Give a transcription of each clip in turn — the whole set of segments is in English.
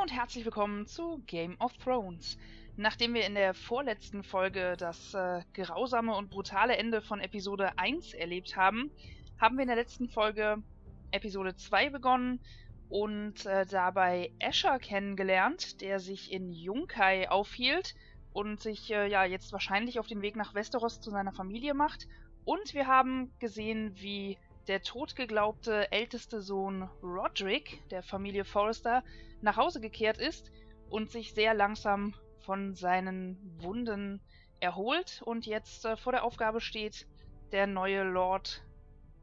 und herzlich willkommen zu Game of Thrones. Nachdem wir in der vorletzten Folge das grausame und brutale Ende von Episode 1 erlebt haben, haben wir in der letzten Folge Episode 2 begonnen und dabei Asher kennengelernt, der sich in Yunkai aufhielt und sich jetzt wahrscheinlich auf den Weg nach Westeros zu seiner Familie macht. Und wir haben gesehen, wie der totgeglaubte älteste Sohn Rodrik der Familie Forrester nach Hause gekehrt ist und sich sehr langsam von seinen Wunden erholt und jetzt vor der Aufgabe steht, der neue Lord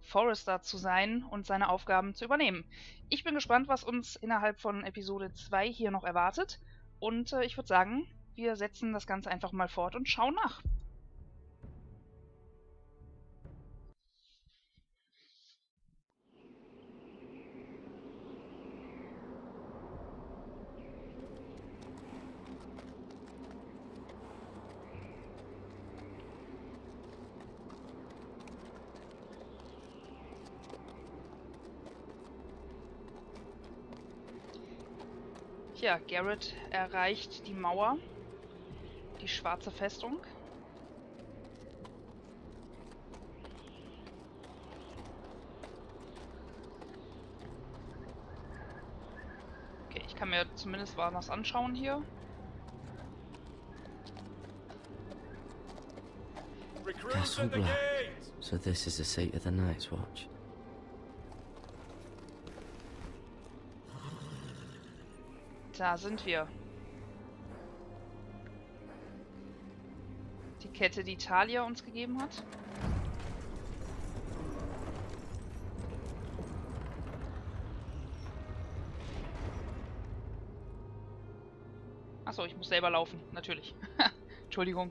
Forrester zu sein und seine Aufgaben zu übernehmen. Ich bin gespannt, was uns innerhalb von Episode 2 hier noch erwartet und ich würde sagen, wir setzen das Ganze einfach mal fort und schauen nach. Ja, Gared erreicht die Mauer, die Schwarze Festung. Okay, ich kann mir zumindest mal was anschauen hier. Castle Black. So this is the seat of the Night's Watch. Da sind wir. Die Kette, die Talia uns gegeben hat. Achso, ich muss selber laufen, natürlich. Entschuldigung.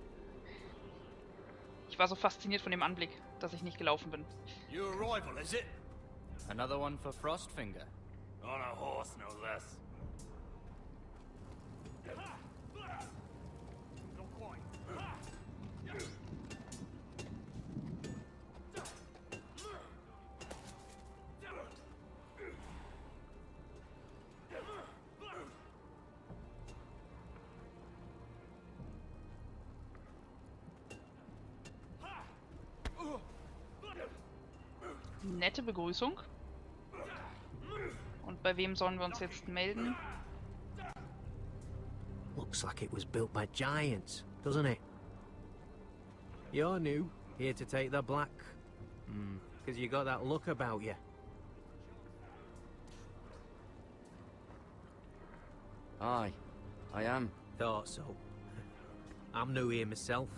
Ich war so fasziniert von dem Anblick, dass ich nicht gelaufen bin. Your arrival, is it? Another one for Frostfinger. On a horse, no less. Nette Begrüßung. Und bei wem sollen wir uns jetzt melden? Looks like it was built by giants, doesn't it? You're new, here to take the black. Because you got that look about you. Aye, I am. Thought so. I'm new here myself.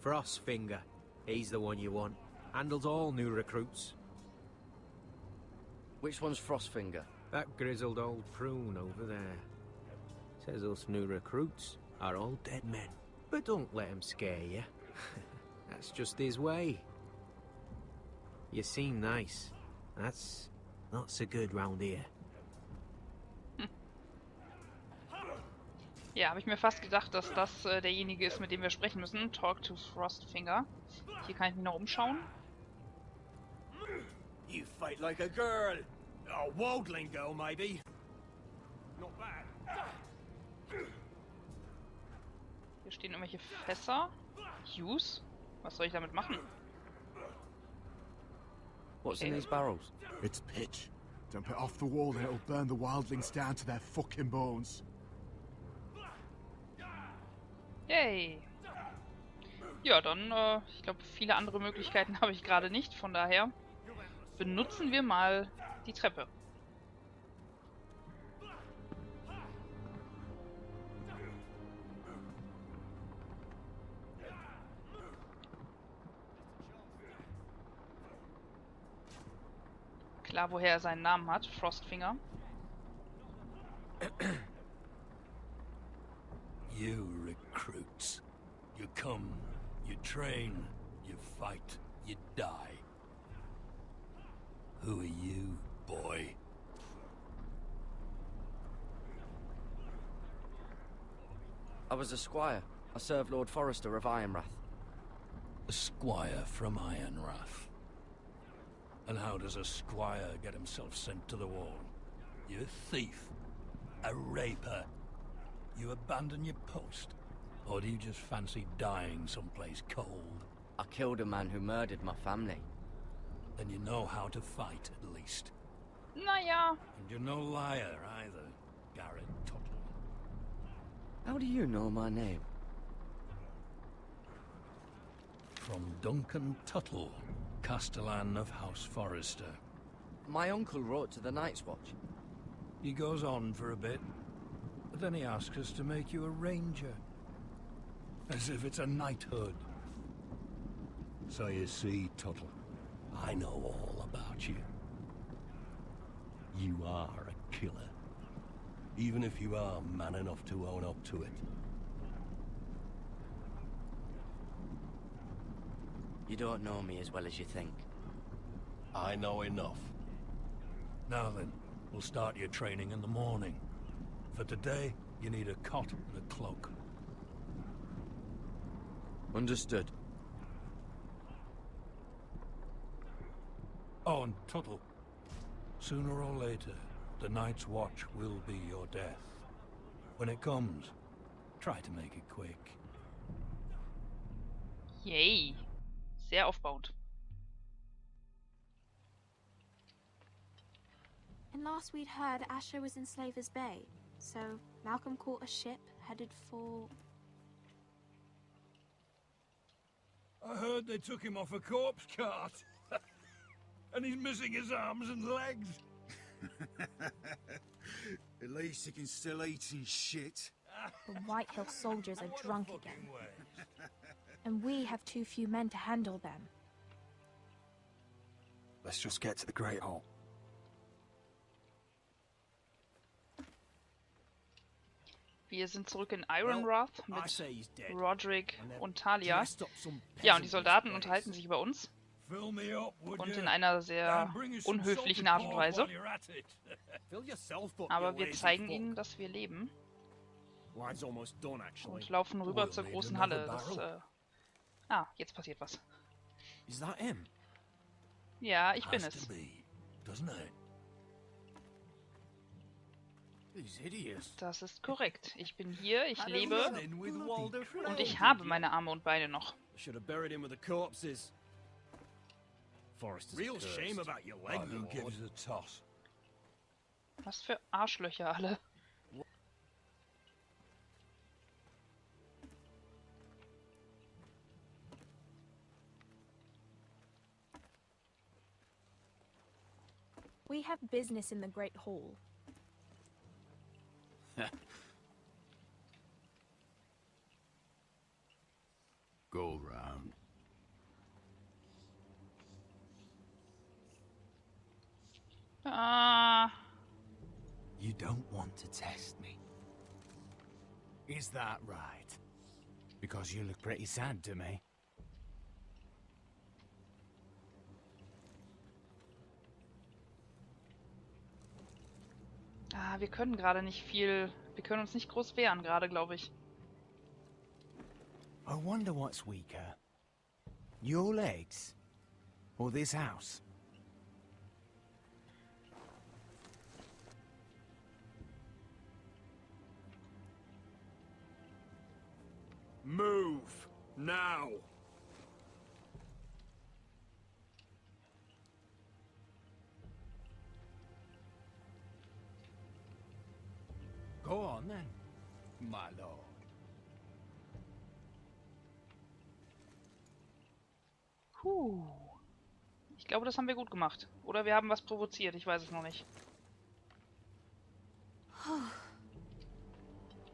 Frostfinger, he's the one you want. Handles all new recruits. Which one's Frostfinger? That grizzled old prune over there. Says us new recruits are all dead men. But don't let him scare you. That's just his way. You seem nice. That's not so good round here. Ja, habe ich mir fast gedacht, dass das derjenige ist, mit dem wir sprechen müssen. Talk to Frostfinger. Hier kann ich mich noch umschauen. You fight like a girl. A wildling girl, maybe. Not bad. Hier stehen irgendwelche Fässer. Use? Was soll ich damit machen? What's in these barrels? It's pitch. Dump it off the wall and it'll burn the wildlings down to their fucking bones. Yay! Ja, dann, ich glaube, viele andere Möglichkeiten habe ich gerade nicht. Von daher benutzen wir mal die Treppe. Klar, woher er seinen Namen hat, Frostfinger. You recruits. You come, you train, you fight, you die. Who are you, boy? I was a squire. I served Lord Forrester of Ironrath. A squire from Ironrath. And how does a squire get himself sent to the wall? You thief. A raper. You abandon your post? Or do you just fancy dying someplace cold? I killed a man who murdered my family. Then you know how to fight, at least. Naja. And you're no liar, either, Gared Tuttle. How do you know my name? From Duncan Tuttle, Castellan of House Forrester. My uncle wrote to the Night's Watch. He goes on for a bit, but then he asks us to make you a ranger. As if it's a knighthood. So you see, Tuttle, I know all about you. You are a killer. Even if you are man enough to own up to it. You don't know me as well as you think. I know enough. Now then, we'll start your training in the morning. For today, you need a cot and a cloak. Understood. Oh, and Tuttle. Sooner or later, the Night's Watch will be your death. When it comes, try to make it quick. Yay. Sehr aufbauend. And last we'd heard Asher was in Slaver's Bay, so Malcolm caught a ship headed for... I heard they took him off a corpse cart. And he's missing his arms and legs. At least he can still eat and shit. The White Hill soldiers are drunk again. And we have too few men to handle them. Let's just get to the Great Hall. Wir sind zurück in Ironrath I mit say he's dead. Rodrik und Talia. Ja, und die Soldaten unterhalten sich über uns. Fill me up, would Und you? in einer sehr And bring us some unhöflichen salted Art und pork Weise. while you're at it. Fill yourself up, Aber you wir lazy zeigen fuck. ihnen, dass wir leben. Wine's almost done, actually. Und laufen rüber We'll zur need großen another Halle. Das, barrel. jetzt passiert was. Is that him? Ja, ich bin Has es. to be, doesn't it? These idiots. Das ist korrekt. Ich bin hier, ich lebe In with Walder und ich habe meine Arme und Beine noch. Should have buried him with the corpses. Forrester's Real cursed. shame about your leg, who Lord. gives a toss? Was für Arschlöcher alle. We have business in the Great Hall. Go round. You don't want to test me. Is that right? Because you look pretty sad to me. Wir können gerade nicht viel. Wir können uns nicht groß wehren, gerade, glaube ich. I wonder what's weaker. Your legs? Or this house? Move! Now! Go on then, my lord. Puh. Ich glaube, das haben wir gut gemacht. Oder wir haben was provoziert, ich weiß es noch nicht.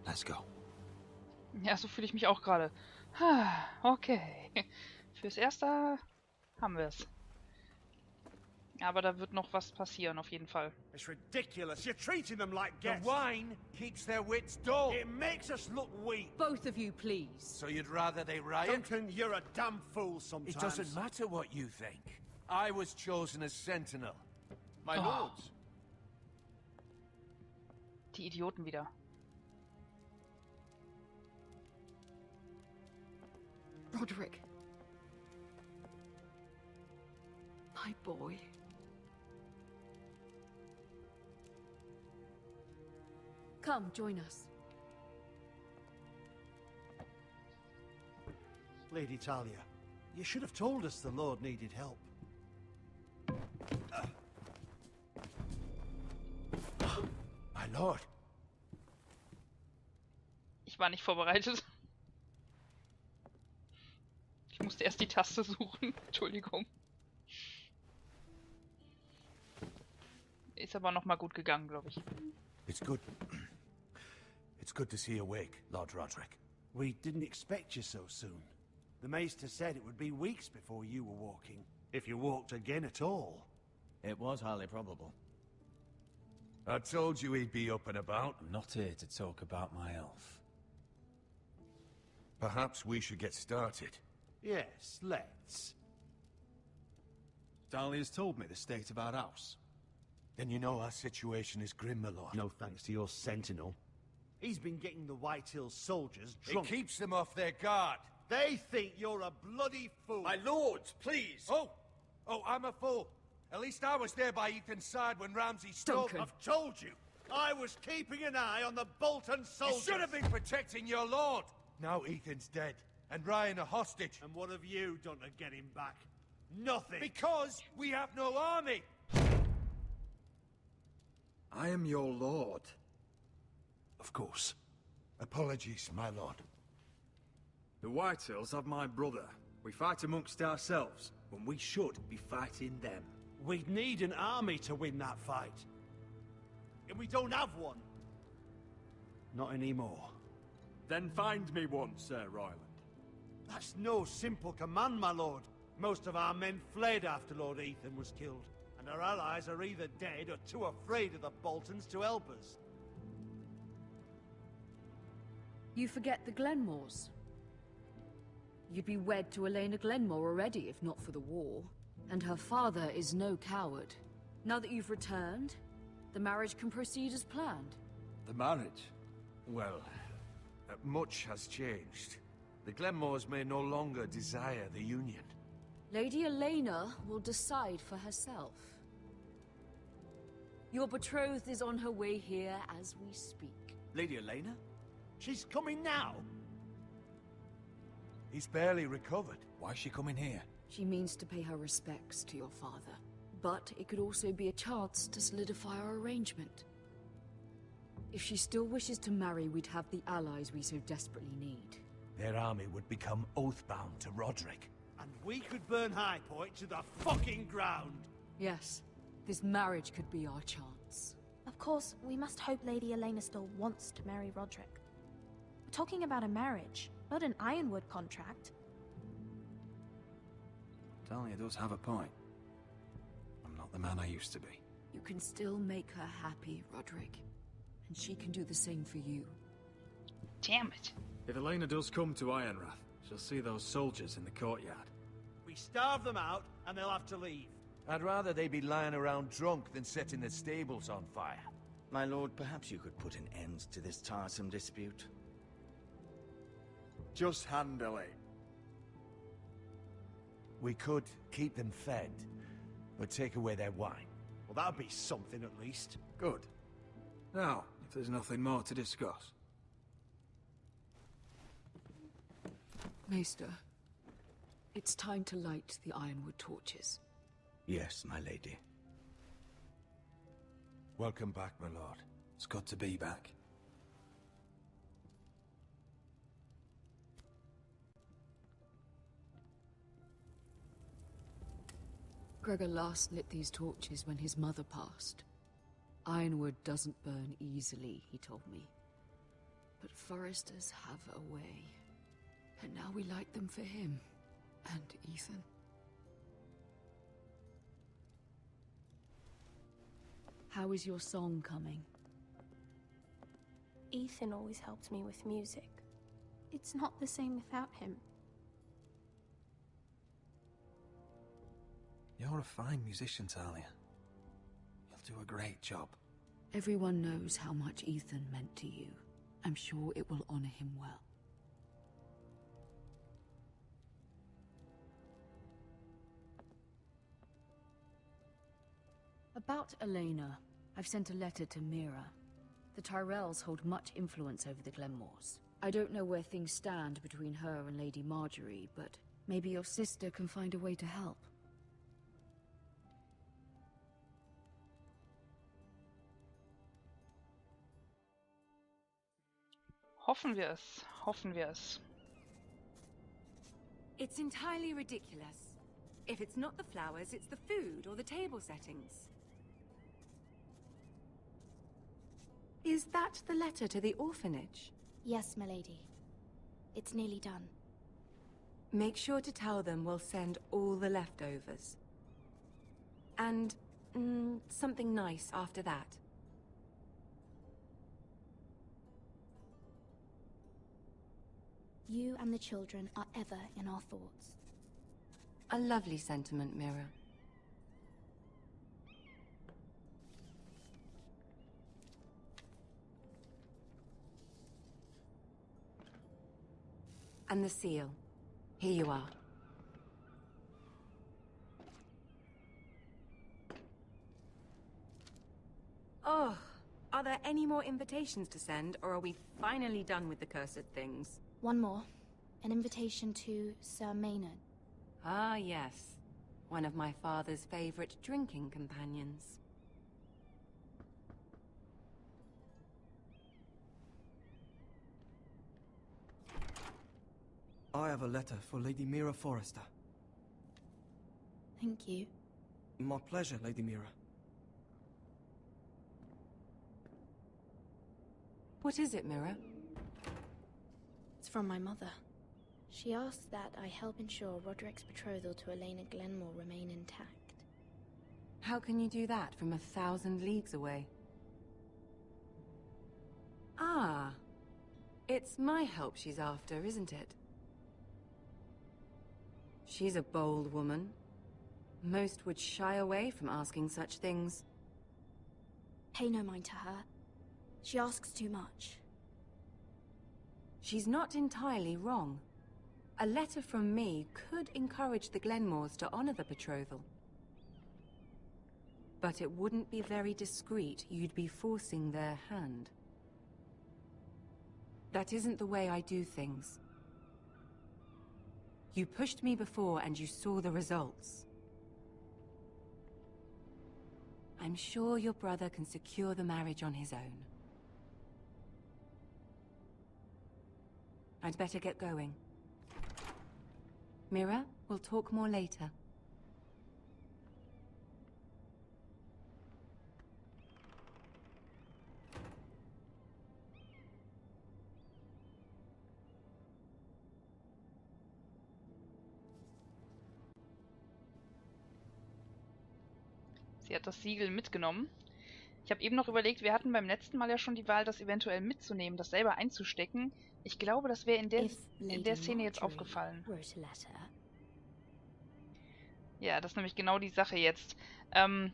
Let's go. Ja, so fühle ich mich auch gerade. Okay. Fürs Erste haben wir es. Aber da wird noch was passieren, auf jeden Fall. It's ridiculous. You're treating them like The guests. wine keeps their wits dull. It makes us look weak. Both of you, please. So you'd rather they riot? Duncan, you're a damn fool sometimes. It doesn't matter what you think. I was chosen as sentinel. My Oh. lords. Die Idioten wieder. Rodrik. My boy. Come, join us. Lady Talia, you should have told us the Lord needed help. My Lord. Ich war nicht vorbereitet. Ich musste erst die Taste suchen. Entschuldigung. Ist aber noch mal gut gegangen, glaube ich. It's good. It's good to see you awake, Lord Rodrik. We didn't expect you so soon. The Maester said it would be weeks before you were walking, if you walked again at all. It was highly probable. I told you he'd be up and about. I'm not here to talk about my elf. Perhaps we should get started. Yes, let's. Dahlia's told me the state of our house. Then you know our situation is grim, my lord. No thanks to your sentinel. He's been getting the White Hills soldiers drunk. It keeps them off their guard. They think you're a bloody fool. My lords, please! Oh, I'm a fool. At least I was there by Ethan's side when Ramsay stole... Duncan. I've told you. I was keeping an eye on the Bolton soldiers. You should have been protecting your lord. Now Ethan's dead, and Ryan a hostage. And what have you done to get him back? Nothing. Because we have no army. I am your lord. Of course. Apologies, my lord. The Whitehills have my brother. We fight amongst ourselves, when we should be fighting them. We'd need an army to win that fight. And we don't have one. Not anymore. Then find me one, Sir Ryland. That's no simple command, my lord. Most of our men fled after Lord Ethan was killed, and our allies are either dead or too afraid of the Boltons to help us. You forget the Glenmores. You'd be wed to Elena Glenmore already if not for the war. And her father is no coward. Now that you've returned, the marriage can proceed as planned. The marriage? Well, much has changed. The Glenmores may no longer desire the union. Lady Elena will decide for herself. Your betrothed is on her way here as we speak. Lady Elena? She's coming now. He's barely recovered. Why is she coming here? She means to pay her respects to your father. But it could also be a chance to solidify our arrangement. If she still wishes to marry, we'd have the allies we so desperately need. Their army would become oath-bound to Rodrik. And we could burn High Point to the fucking ground. Yes, this marriage could be our chance. Of course, we must hope Lady Elena still wants to marry Rodrik. We're talking about a marriage, not an Ironwood contract. Talia does have a point. I'm not the man I used to be. You can still make her happy, Rodrik. And she can do the same for you. Damn it. If Elena does come to Ironrath, she'll see those soldiers in the courtyard. We starve them out, and they'll have to leave. I'd rather they be lying around drunk than setting the stables on fire. My lord, perhaps you could put an end to this tiresome dispute. Just handle it. We could keep them fed, but take away their wine. Well, that'd be something at least. Good. Now, if there's nothing more to discuss. Maester, it's time to light the ironwood torches. Yes, my lady. Welcome back, my lord. It's good to be back. Gregor last lit these torches when his mother passed. Ironwood doesn't burn easily, he told me. But foresters have a way. And now we light them for him. And Ethan. How is your song coming? Ethan always helped me with music. It's not the same without him. You're a fine musician, Talia. You'll do a great job. Everyone knows how much Ethan meant to you. I'm sure it will honor him well. About Elena, I've sent a letter to Mira. The Tyrells hold much influence over the Glenmores. I don't know where things stand between her and Lady Marjorie, but maybe your sister can find a way to help. Hoffen wir es. Hoffen wir es. It's entirely ridiculous. If it's not the flowers, it's the food or the table settings. Is that the letter to the orphanage? Yes, milady. It's nearly done. Make sure to tell them we'll send all the leftovers. And something nice after that. You and the children are ever in our thoughts. A lovely sentiment, Mira. And the seal. Here you are. Oh, are there any more invitations to send, or are we finally done with the cursed things? One more. An invitation to Sir Maynard. Ah, yes. One of my father's favorite drinking companions. I have a letter for Lady Mira Forrester. Thank you. My pleasure, Lady Mira. What is it, Mira? It's from my mother. She asks that I help ensure Rodrik's betrothal to Elena Glenmore remain intact. How can you do that from 1,000 leagues away? Ah, it's my help she's after, isn't it? She's a bold woman. Most would shy away from asking such things. Pay no mind to her. She asks too much. She's not entirely wrong. A letter from me could encourage the Glenmores to honor the betrothal. But it wouldn't be very discreet. You'd be forcing their hand. That isn't the way I do things. You pushed me before and you saw the results. I'm sure your brother can secure the marriage on his own. I'd better get going. Mira, we'll talk more later. Sie hat das Siegel mitgenommen. Ich habe eben noch überlegt, wir hatten beim letzten Mal ja schon die Wahl, das eventuell mitzunehmen, das selber einzustecken. Ich glaube, das wäre in der Szene jetzt aufgefallen. Ja, das ist nämlich genau die Sache jetzt.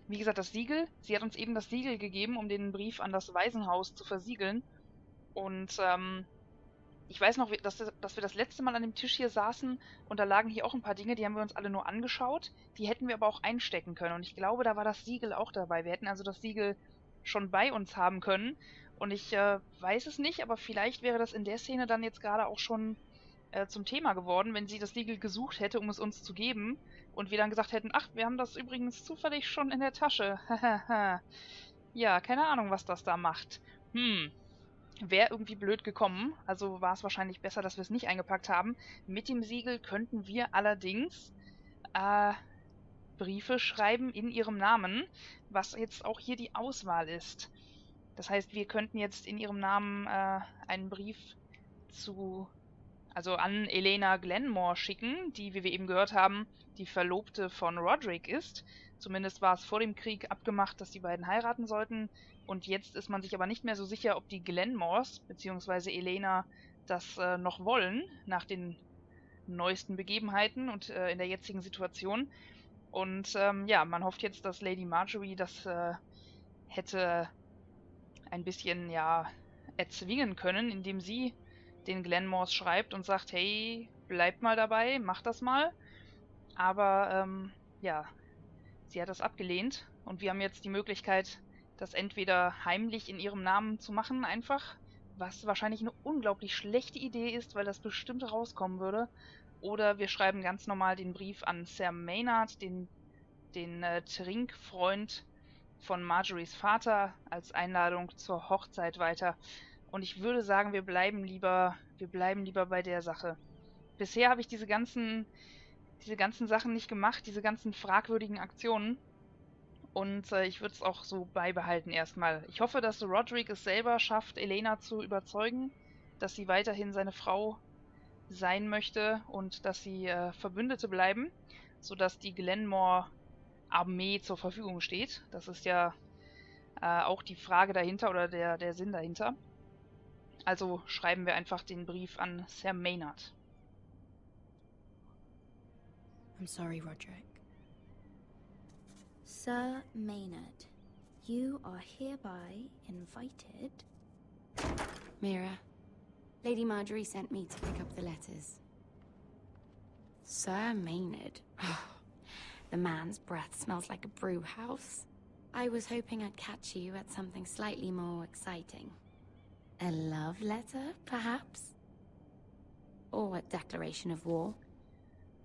Wie gesagt, das Siegel. Sie hat uns eben das Siegel gegeben, um den Brief an das Waisenhaus zu versiegeln. Und ich weiß noch, dass wir das letzte Mal an dem Tisch hier saßen und da lagen hier auch ein paar Dinge, die haben wir uns alle nur angeschaut. Die hätten wir aber auch einstecken können. Und ich glaube, da war das Siegel auch dabei. Wir hätten also das Siegel schon bei uns haben können. Und ich weiß es nicht, aber vielleicht wäre das in der Szene dann jetzt gerade auch schon zum Thema geworden, wenn sie das Siegel gesucht hätte, um es uns zu geben. Und wir dann gesagt hätten, ach, wir haben das übrigens zufällig schon in der Tasche. Ja, keine Ahnung, was das da macht. Wäre irgendwie blöd gekommen. Also war es wahrscheinlich besser, dass wir es nicht eingepackt haben. Mit dem Siegel könnten wir allerdings Briefe schreiben in ihrem Namen, was jetzt auch hier die Auswahl ist. Das heißt, wir könnten jetzt in ihrem Namen einen Brief an Elena Glenmore schicken, die, wie wir eben gehört haben, die Verlobte von Rodrik ist. Zumindest war es vor dem Krieg abgemacht, dass die beiden heiraten sollten. Und jetzt ist man sich aber nicht mehr so sicher, ob die Glenmores bzw. Elena das noch wollen, nach den neuesten Begebenheiten und in der jetzigen Situation. Und ja, man hofft jetzt, dass Lady Marjorie das hätte ein bisschen, ja, erzwingen können, indem sie den Glenmores schreibt und sagt, hey, bleibt mal dabei, macht das mal. Aber ja, sie hat das abgelehnt und wir haben jetzt die Möglichkeit, das entweder heimlich in ihrem Namen zu machen einfach, was wahrscheinlich eine unglaublich schlechte Idee ist, weil das bestimmt rauskommen würde, oder wir schreiben ganz normal den Brief an Sir Maynard, den Trinkfreund von Marjories Vater, als Einladung zur Hochzeit weiter. Und ich würde sagen, wir bleiben lieber bei der Sache. Bisher habe ich diese ganzen Sachen nicht gemacht, diese ganzen fragwürdigen Aktionen. Und ich würde es auch so beibehalten erstmal. Ich hoffe, dass Rodrik es selber schafft, Elena zu überzeugen, dass sie weiterhin seine Frau sein möchte und dass sie Verbündete bleiben, sodass die Glenmore-Armee zur Verfügung steht. Das ist ja auch die Frage dahinter oder der Sinn dahinter. Also schreiben wir einfach den Brief an Sir Maynard. I'm sorry, Rodrik. Sir Maynard, you are hereby invited. Mira, Lady Marjorie sent me to pick up the letters. Sir Maynard. The man's breath smells like a brew house. I was hoping I'd catch you at something slightly more exciting. A love letter, perhaps? Or a declaration of war.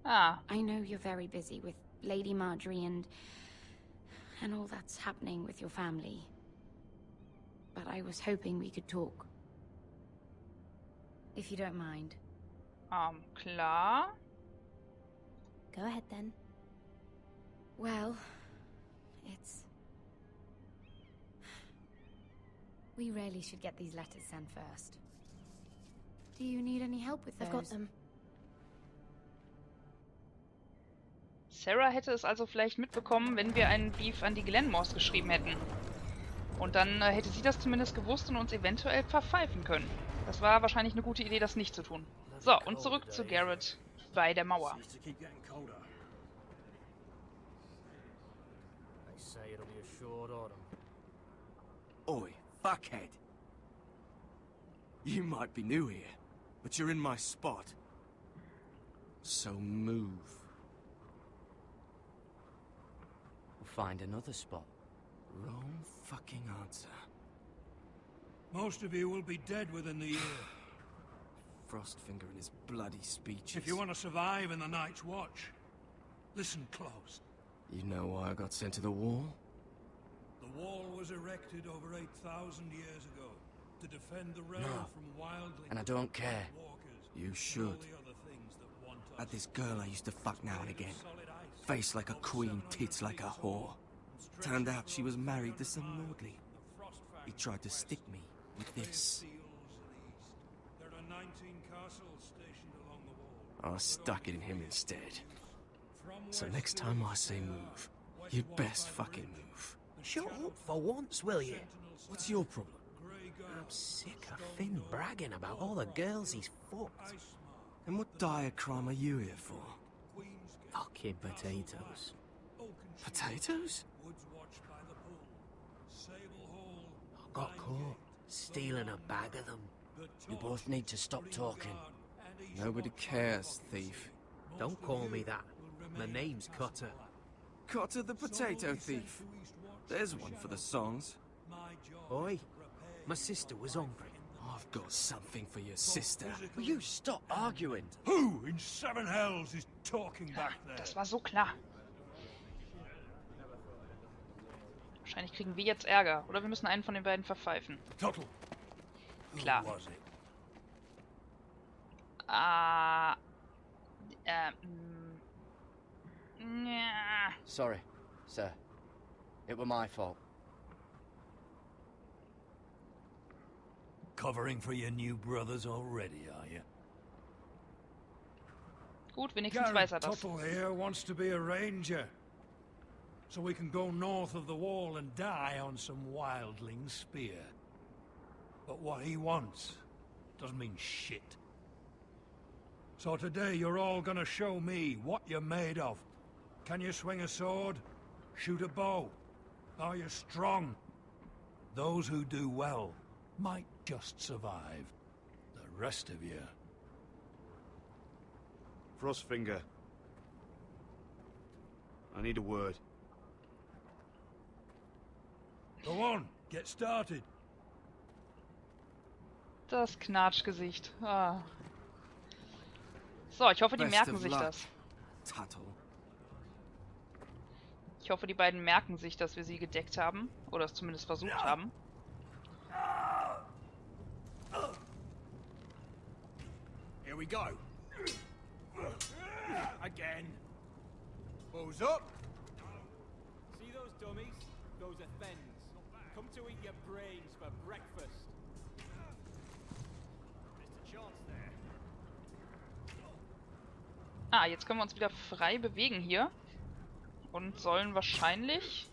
Ah. I know you're very busy with Lady Marjorie and all that's happening with your family. But I was hoping we could talk. If you don't mind. Klar. Go ahead then. Well, we really should get these letters sent first. Do you need any help with those? I've got them. Sarah hätte es also vielleicht mitbekommen, wenn wir einen Brief an die Glenmores geschrieben hätten. Und dann hätte sie das zumindest gewusst und uns eventuell verpfeifen können. Das war wahrscheinlich eine gute Idee, das nicht zu tun. So, und zurück zu Gared bei der Mauer. Oi, fuckhead. You might be new here, but you're in my spot. So move. We'll find another spot. Wrong fucking answer. Most of you will be dead within the year. Frostfinger and his bloody speeches. If you want to survive in the Night's Watch, listen close. You know why I got sent to the wall? The wall was erected over 8,000 years ago to defend the realm from wildlings. And I don't care. Walkers, you should. Had this girl I used to fuck now and again. Face like a queen, tits like a whore. Turned out she was married to some lordly. He tried to stick me with this. There are 19 castles stationed along the wall. I stuck it in him instead. So next time I say move, you'd best fucking move. Shut up for once, will you? What's your problem? I'm sick of Finn bragging about all the girls he's fucked. And what dire crime are you here for? Fucking potatoes. Potatoes? I got caught stealing a bag of them. You both need to stop talking. Nobody cares, thief. Don't call me that. My name's Cutter. Cutter the potato thief. There's one for the songs. Oi, my sister was hungry. I've got something for your sister. Will you stop arguing? Who in seven hells is talking back there? Das war so klar. Wahrscheinlich kriegen wir jetzt Ärger. Oder wir müssen einen von den beiden verpfeifen. Total. Klar. Sorry, sir. It were my fault. Covering for your new brothers already, are you? Gut, wenigstens weiß er das. Tuttle here wants to be a ranger. So we can go north of the wall and die on some wildling spear. But what he wants doesn't mean shit. So today you're all gonna show me what you're made of. Can you swing a sword? Shoot a bow? Are you strong? Those who do well might just survive. The rest of you... Frostfinger. I need a word. Go on, get started. Das Knatschgesicht. Ah. So, ich hoffe, die merken sich das. Ich hoffe, die beiden merken sich, dass wir sie gedeckt haben. Oder es zumindest versucht haben. Here we go. Again. Balls up. See those dummies? Those are thens. Come to eat your brains for breakfast. Mr. Chance there. Ah, jetzt können wir uns wieder frei bewegen hier. Und sollen wahrscheinlich...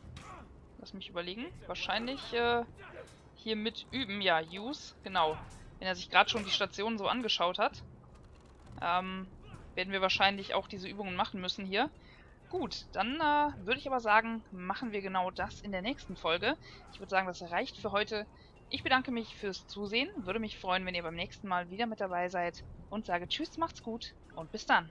Lass mich überlegen. Wahrscheinlich hier mit üben. Ja, Use. Genau. Wenn er sich gerade schon die Station so angeschaut hat. Werden wir wahrscheinlich auch diese Übungen machen müssen hier. Gut, dann würde ich aber sagen, machen wir genau das in der nächsten Folge. Ich würde sagen, das reicht für heute. Ich bedanke mich fürs Zusehen. Würde mich freuen, wenn ihr beim nächsten Mal wieder mit dabei seid. Und sage Tschüss, macht's gut und bis dann.